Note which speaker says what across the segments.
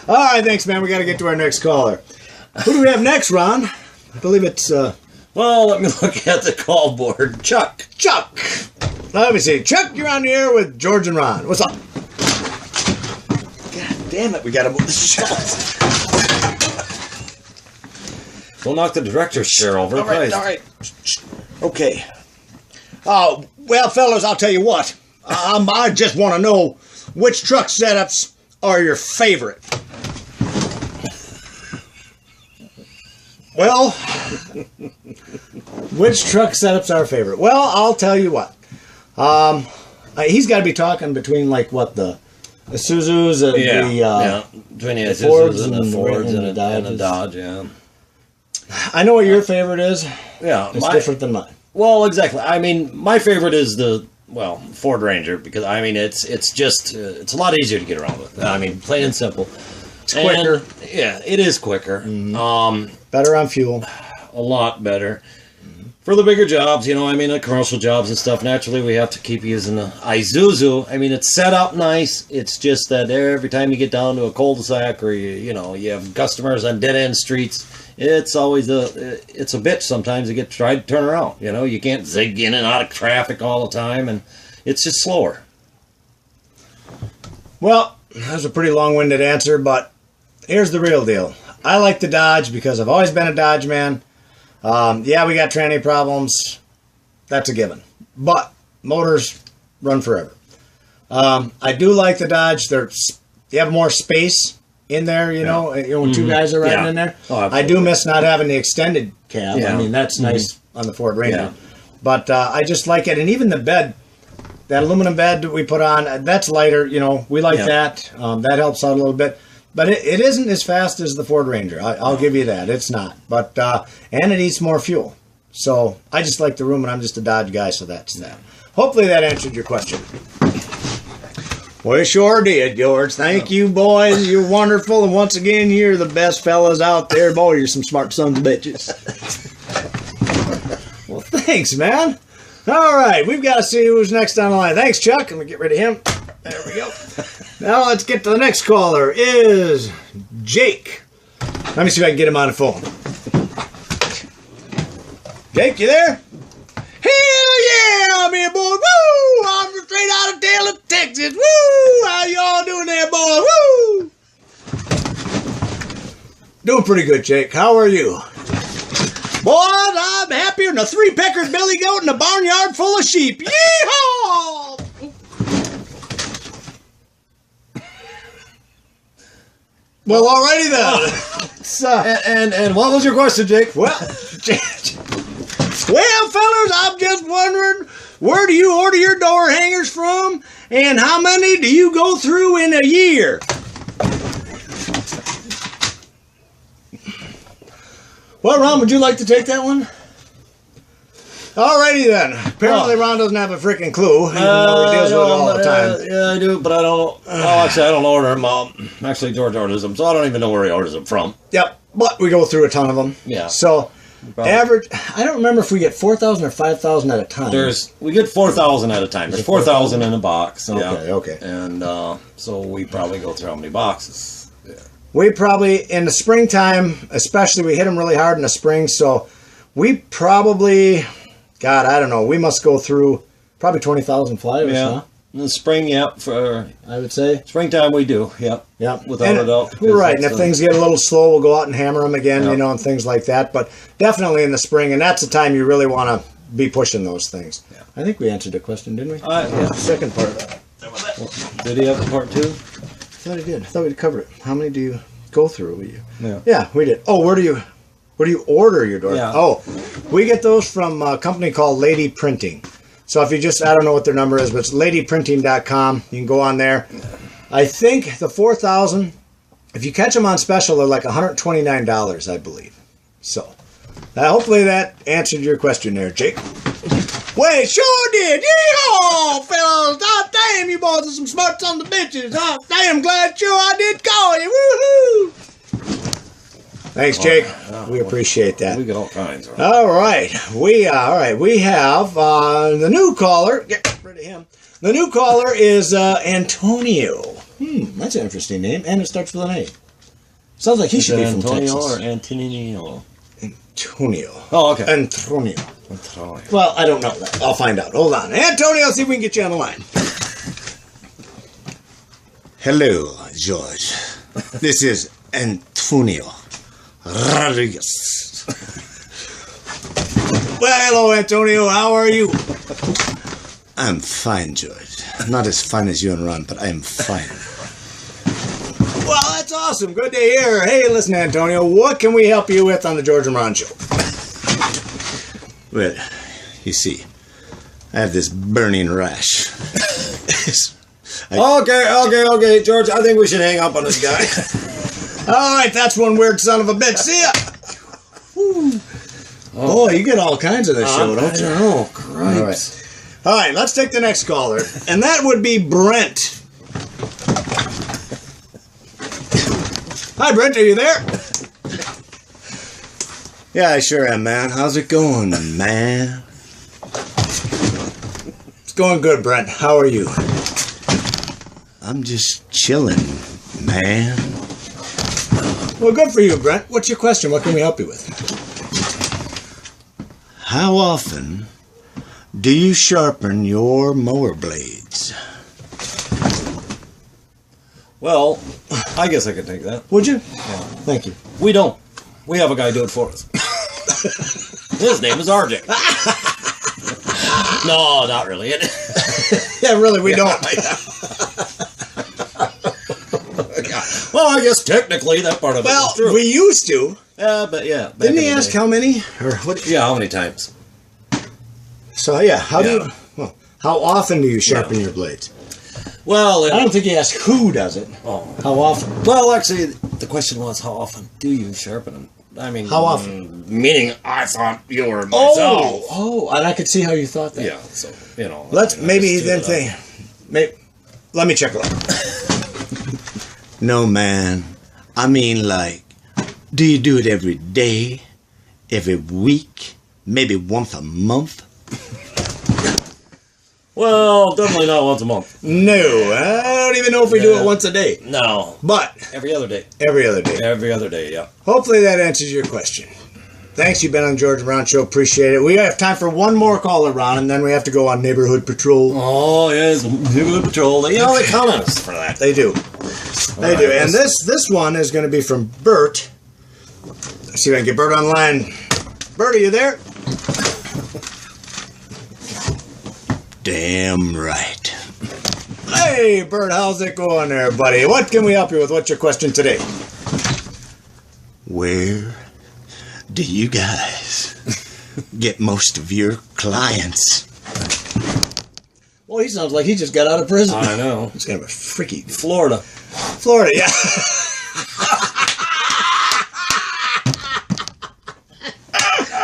Speaker 1: All right, thanks, man. We got to get to our next caller. Who do we have next, Ron? I believe it's...
Speaker 2: Well, let me look at the call board. Chuck.
Speaker 1: Chuck. Let me see. Chuck, you're on the air with George and Ron. What's up? God damn it, we got to move this shelf.
Speaker 2: Don't knock the director's chair over.
Speaker 1: All right. Okay. Oh, well, fellas, I'll tell you what. I just want to know which truck setups are your favorite. Well, which truck setups are our favorite? Well, I'll tell you what. He's got to be talking between, like, what, the Isuzus and
Speaker 2: between the
Speaker 1: Fords
Speaker 2: and the Fords and
Speaker 1: the
Speaker 2: the Dodge, yeah.
Speaker 1: I know what your favorite is.
Speaker 2: Yeah.
Speaker 1: It's different than mine.
Speaker 2: Well, exactly. I mean, my favorite is the, Ford Ranger, because, I mean, it's just, it's a lot easier to get around with. I mean, plain and simple.
Speaker 1: It's quicker.
Speaker 2: Yeah, it is quicker.
Speaker 1: Mm-hmm. Better on fuel.
Speaker 2: A lot better. For the bigger jobs, the commercial jobs and stuff, naturally we have to keep using the Isuzu. I mean, it's set up nice. It's just that every time you get down to a cul-de-sac or you have customers on dead-end streets, it's always it's a bitch sometimes to try to turn around. You can't zig in and out of traffic all the time, and it's just slower.
Speaker 1: Well, that's a pretty long-winded answer, but here's the real deal. I like the Dodge because I've always been a Dodge man. Yeah, we got tranny problems. That's a given. But motors run forever. I do like the Dodge. You have more space in there, when two guys are riding in there.
Speaker 2: Oh,
Speaker 1: I do miss not having the extended cab.
Speaker 2: Yeah.
Speaker 1: I mean, that's nice on the Ford Ranger.
Speaker 2: Yeah.
Speaker 1: But I just like it. And even the bed, that aluminum bed that we put on, that's lighter. We like that. That helps out a little bit. But it isn't as fast as the Ford Ranger. I'll give you that. It's not. But and it eats more fuel. So I just like the room, and I'm just a Dodge guy, so that's that. Hopefully that answered your question. Well, it sure did, George. Thank you, boys. You're wonderful. And once again, you're the best fellas out there. Boy, you're some smart sons of bitches. Well, thanks, man. All right, we've got to see who's next on the line. Thanks, Chuck. Let me get rid of him. There we go. Now let's get to the next caller. Is Jake. Let me see if I can get him on the phone. Jake, you there? Hell yeah, I'm here, boy. Woo! I'm straight out of Dallas, Texas. Woo! How y'all doing there, boy? Woo! Doing pretty good, Jake. How are you? Boys, I'm happier than a 3 Packard billy goat in a barnyard full of sheep. Yeehaw! Well, alrighty then.
Speaker 2: And what was your question, Jake?
Speaker 1: Well, fellas, I'm just wondering, where do you order your door hangers from, and how many do you go through in a year? Well, Ron, would you like to take that one? Alrighty then. Apparently Ron doesn't have a freaking clue, even though he deals with it all the time.
Speaker 2: Yeah, I do, but I don't. Well, actually, I don't order them. Actually, George orders them, so I don't even know where he orders them from.
Speaker 1: Yep, but we go through a ton of them.
Speaker 2: Yeah.
Speaker 1: So, average, I don't remember if we get 4,000 or 5,000 at a time.
Speaker 2: We get 4,000 at a time. There's 4,000 in a box.
Speaker 1: Okay.
Speaker 2: And so we probably go through how many boxes? Yeah.
Speaker 1: We probably, in the springtime, especially, we hit them really hard in the spring, so we probably... God, I don't know. We must go through probably 20,000 flyers, huh?
Speaker 2: In the spring, for
Speaker 1: I would say
Speaker 2: springtime we do,
Speaker 1: Yep.
Speaker 2: Without a doubt.
Speaker 1: Right, and if things get a little slow, we'll go out and hammer them again, and things like that. But definitely in the spring, and that's the time you really want to be pushing those things. Yeah. I think we answered the question, didn't we?
Speaker 2: Yeah.
Speaker 1: Second part of that.
Speaker 2: Did he have the part 2?
Speaker 1: I thought he did. I thought we'd cover it. How many do you go through?
Speaker 2: Yeah,
Speaker 1: we did. Oh, where do you order your door?
Speaker 2: Yeah.
Speaker 1: Oh, we get those from a company called Lady Printing. So if you I don't know what their number is, but it's ladyprinting.com. You can go on there. I think the 4,000, if you catch them on special, they're like $129, I believe. So hopefully that answered your question there, Jake. Well, it sure did. Yeehaw, fellas. Oh, damn, you boys are some smart sons of bitches. Oh, damn, glad sure I did call you. Woohoo! Thanks, Jake. We appreciate that.
Speaker 2: We get all kinds. Right?
Speaker 1: All right. We have the new caller. Get rid of him. The new caller is Antonio. That's an interesting name, and it starts with an A. Sounds like he
Speaker 2: Is
Speaker 1: should
Speaker 2: it
Speaker 1: be from
Speaker 2: Antonio
Speaker 1: Texas.
Speaker 2: or Antonio?
Speaker 1: Antonio.
Speaker 2: Oh, okay.
Speaker 1: Antonio.
Speaker 2: Antonio.
Speaker 1: Well, I don't know that. I'll find out. Hold on. Antonio, see if we can get you on the line. Hello, George. This is Antonio Rodriguez. Well, hello, Antonio. How are you? I'm fine, George. Not as fine as you and Ron, but I'm fine. Well, that's awesome. Good to hear. Hey, listen, Antonio, what can we help you with on the George and Ron Show? Well, you see, I have this burning rash.
Speaker 2: Okay, George. I think we should hang up on this guy.
Speaker 1: All right, that's one weird son of a bitch. See ya. Oh, you get all kinds of this show, don't you?
Speaker 2: Oh, Christ.
Speaker 1: All right, let's take the next caller, and that would be Brent. Hi, Brent. Are you there? Yeah, I sure am, man. How's it going, man? It's going good, Brent. How are you? I'm just chilling, man. Well, good for you, Brent. What's your question? What can we help you with? How often do you sharpen your mower blades?
Speaker 2: Well, I guess I could take that.
Speaker 1: Would you? Yeah. Thank you.
Speaker 2: We don't. We have a guy do it for us. His name is RJ. No, not really.
Speaker 1: Yeah, really, we don't.
Speaker 2: Well, I guess technically that part of it is true.
Speaker 1: We used to.
Speaker 2: But yeah.
Speaker 1: Didn't he ask how many? Or what?
Speaker 2: Yeah, how many times?
Speaker 1: So, yeah, how often do you sharpen your blades?
Speaker 2: Well,
Speaker 1: I don't think he asked who does it.
Speaker 2: Oh.
Speaker 1: How often?
Speaker 2: Well, actually, the question was how often do you sharpen them? I mean,
Speaker 1: how often?
Speaker 2: Meaning, I thought you were myself.
Speaker 1: Oh, and I could see how you thought that.
Speaker 2: Yeah, so, you know.
Speaker 1: Let's maybe then think. Let me check it out. No, man. I mean, like, do you do it every day? Every week? Maybe once a month?
Speaker 2: Well, definitely not once a month.
Speaker 1: No, I don't even know if we do it once a day.
Speaker 2: No.
Speaker 1: But
Speaker 2: every other day.
Speaker 1: Every other day.
Speaker 2: Every other day, yeah.
Speaker 1: Hopefully that answers your question. Thanks, you've been on the George and Ron Show. Appreciate it. We have time for one more caller, Ron, and then we have to go on Neighborhood Patrol.
Speaker 2: Oh, yes, Neighborhood Patrol. They come us for that.
Speaker 1: They do. They do. And this one is going to be from Bert. Let's see if I can get Bert online. Bert, are you there? Damn right. Hey, Bert, how's it going there, buddy? What can we help you with? What's your question today? Where do you guys get most of your clients? Well, he sounds like he just got out of prison.
Speaker 2: I know.
Speaker 1: He's kind of a freaky.
Speaker 2: Florida,
Speaker 1: yeah.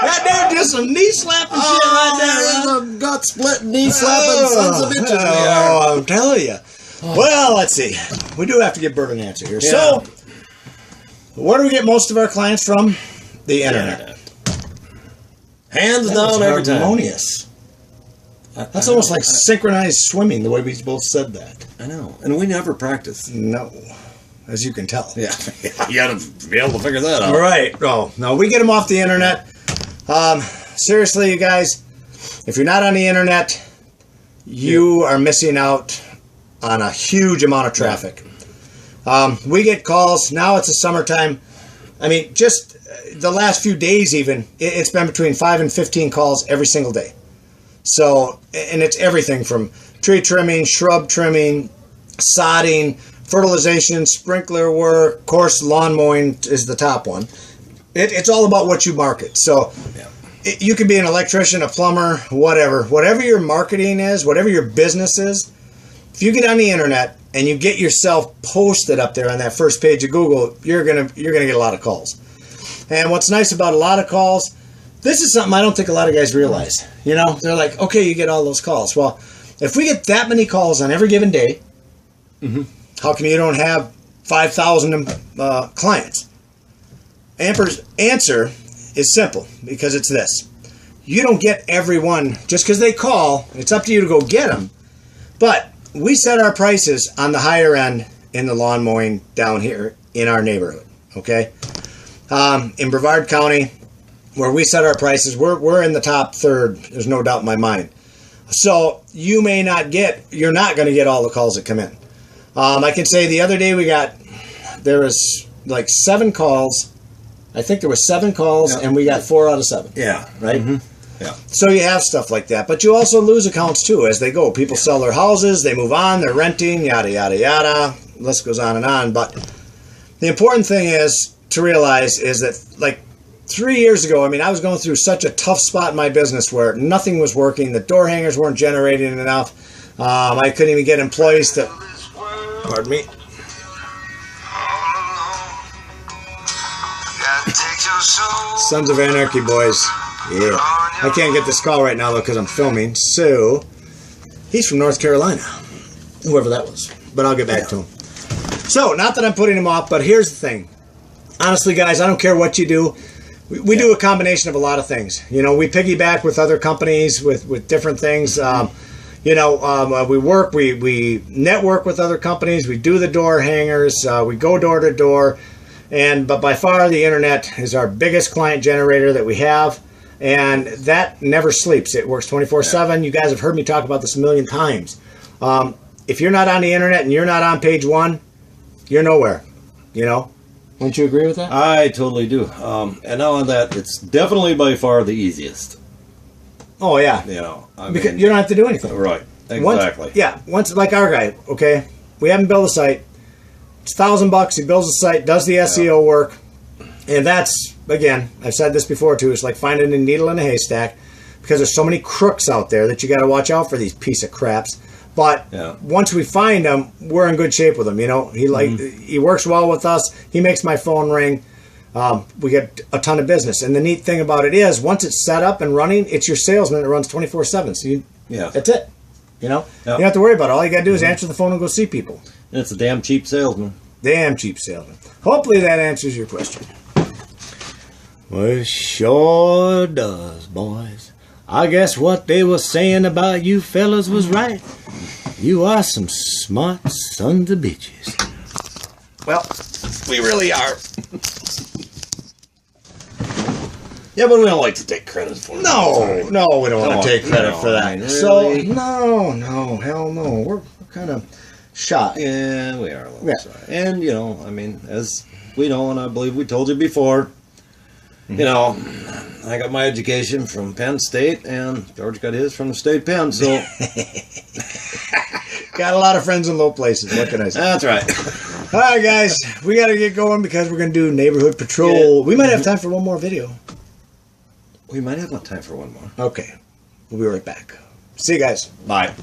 Speaker 1: That dude just some knee slapping shit right there.
Speaker 2: Some gut splitting, knee slapping sons of bitches.
Speaker 1: Oh, I'm telling you. Well, let's see. We do have to give Bert an answer here.
Speaker 2: Yeah.
Speaker 1: So, where do we get most of our clients from? The internet.
Speaker 2: Hands down every time.
Speaker 1: Harmonious. That's almost like synchronized swimming, the way we both said that.
Speaker 2: I know. And we never practice.
Speaker 1: No. As you can tell.
Speaker 2: Yeah. You gotta be able to figure that out.
Speaker 1: Right. Oh, no, we get them off the internet. Seriously, you guys, if you're not on the internet, you are missing out on a huge amount of traffic. We get calls. Now it's the summertime. I mean, just the last few days even, it's been between 5 and 15 calls every single day. So, and it's everything from tree trimming, shrub trimming, sodding, fertilization, sprinkler work, of course, lawn mowing is the top one. It's all about what you market. So you could be an electrician, a plumber, whatever. Whatever your marketing is, whatever your business is, if you get on the internet and you get yourself posted up there on that first page of Google, you're gonna get a lot of calls. And what's nice about a lot of calls, this is something I don't think a lot of guys realize. You know, they're like, okay, you get all those calls. Well, if we get that many calls on every given day, how come you don't have 5,000 clients? Amper's answer is simple, because it's this. You don't get everyone just because they call. It's up to you to go get them. But we set our prices on the higher end in the lawn mowing down here in our neighborhood. Okay, in Brevard County, where we set our prices, we're in the top third. There's no doubt in my mind. So you're not going to get all the calls that come in. I can say the other day there was like 7 calls. I think there were 7 calls, and we got 4 out of 7.
Speaker 2: Yeah.
Speaker 1: Right?
Speaker 2: Mm-hmm. Yeah.
Speaker 1: So you have stuff like that. But you also lose accounts, too, as they go. People sell their houses, they move on, they're renting, yada, yada, yada. The list goes on and on. But the important thing is to realize is that, like, 3 years ago, I mean, I was going through such a tough spot in my business where nothing was working. The door hangers weren't generating enough. I couldn't even get employees to... Pardon me. Sons of Anarchy, boys. Yeah. I can't get this call right now, though, because I'm filming. So, he's from North Carolina. Whoever that was. But I'll get back to him. So, not that I'm putting him off, but here's the thing. Honestly, guys, I don't care what you do. We do a combination of a lot of things. You know, we piggyback with other companies with different things. We work, we network with other companies. We do the door hangers. We go door to door. But by far, the internet is our biggest client generator that we have. And that never sleeps. It works 24/7. You guys have heard me talk about this a million times. If you're not on the internet and you're not on page 1, you're nowhere. You know? Wouldn't you agree with that?
Speaker 2: I totally do. And now on that, it's definitely by far the easiest.
Speaker 1: Oh, yeah.
Speaker 2: You know,
Speaker 1: because you don't have to do anything.
Speaker 2: Right. Exactly.
Speaker 1: Once, like our guy, okay? We have him build a site. It's $1,000. He builds a site, does the SEO work. And that's, again, I've said this before too, it's like finding a needle in a haystack because there's so many crooks out there that you got to watch out for these piece of craps. But once we find them, we're in good shape with them. You know, he works well with us. He makes my phone ring. We get a ton of business. And the neat thing about it is, once it's set up and running, it's your salesman that runs 24/7. So that's it. You know, you don't have to worry about it. All you got to do is answer the phone and go see people.
Speaker 2: And it's a damn cheap salesman.
Speaker 1: Damn cheap salesman. Hopefully that answers your question. Well, it sure does, boys. I guess what they were saying about you fellas was right. You are some smart sons of bitches. Well, we really are.
Speaker 2: Yeah, but we don't like to take credit for it.
Speaker 1: No, we don't want to take credit for that.
Speaker 2: I mean,
Speaker 1: so,
Speaker 2: really?
Speaker 1: no, hell no. We're kind of shy.
Speaker 2: Yeah, we are a little shy. And, you know, I mean, as we know, and I believe we told you before, you know, I got my education from Penn State, and George got his from the state Penn, so...
Speaker 1: Got a lot of friends in low places. What can I say?
Speaker 2: That's right.
Speaker 1: All right, guys. We got to get going because we're going to do neighborhood patrol. Yeah. We might have time for one more video.
Speaker 2: We might have time for one more.
Speaker 1: Okay. We'll be right back. See you guys.
Speaker 2: Bye.